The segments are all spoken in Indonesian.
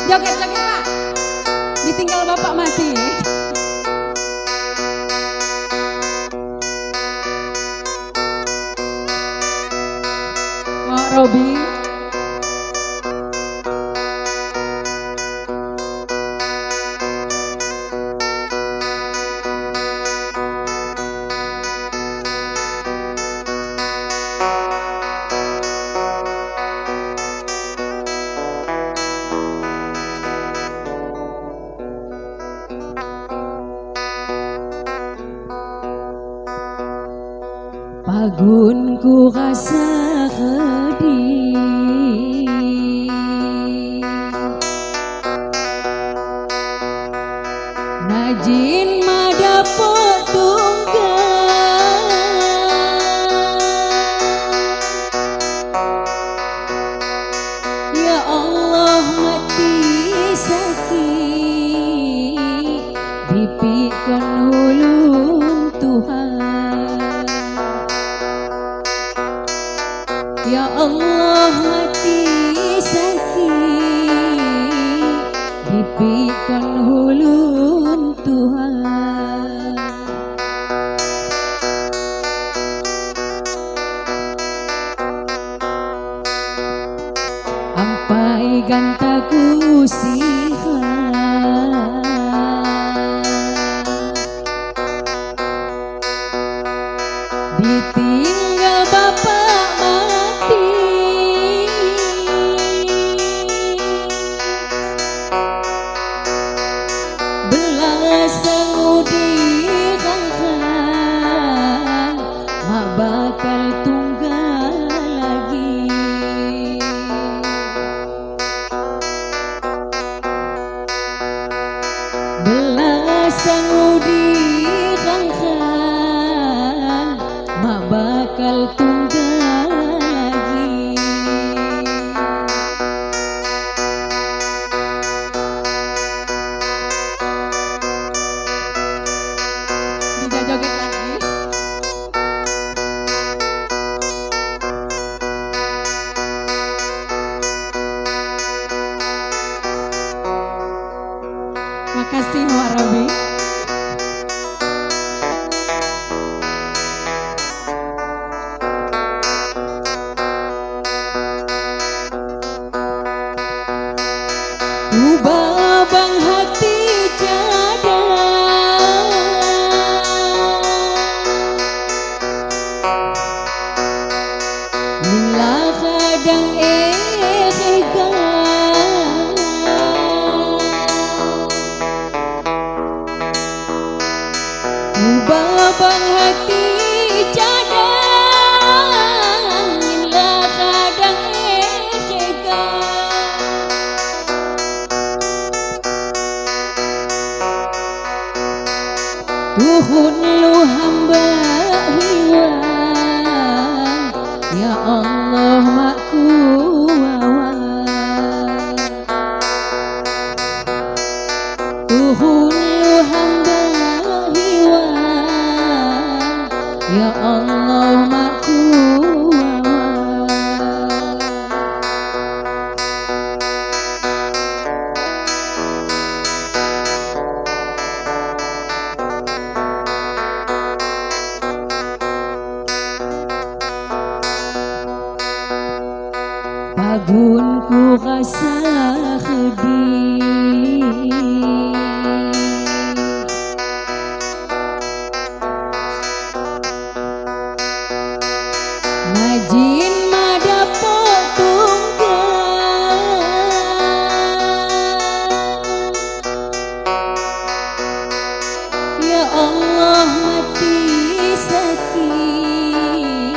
Joget-joget Pak. Ditinggal bapak mati. Mak Robi. Pagunku rasa sedih, najin madapok tunggal, ya Allah mati sakit, dipikon hulun Tuhan. Ya Allah mati sakit, dipikon hulun Tuhan. Ampai gantaku sihan, ditinggal bapak mati, belas sangudi kangkang, mak bakal tunggal lagi. Belas sangudi kangkang, mak bakal tunggal lagi. Bisa joget lagi. Makasih Mak Robi. Ku babang hati jada, minlah kadang ega, ku babang hati jada, minlah kadang ega. Tuhun lu hamba hilang, ya Allah makku awal. Tuhun lu hamba hilang, ya Allah makku awal. Pagunku rasa sedih, najin madapok tunggal, ya Allah mati sakit,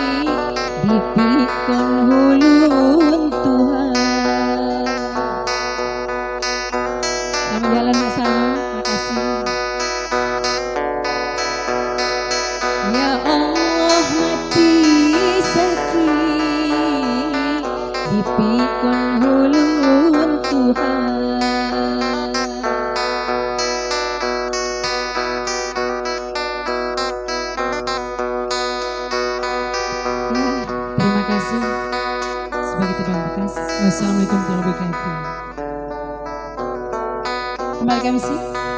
dipikon hulun Tuhan. Terima kasih.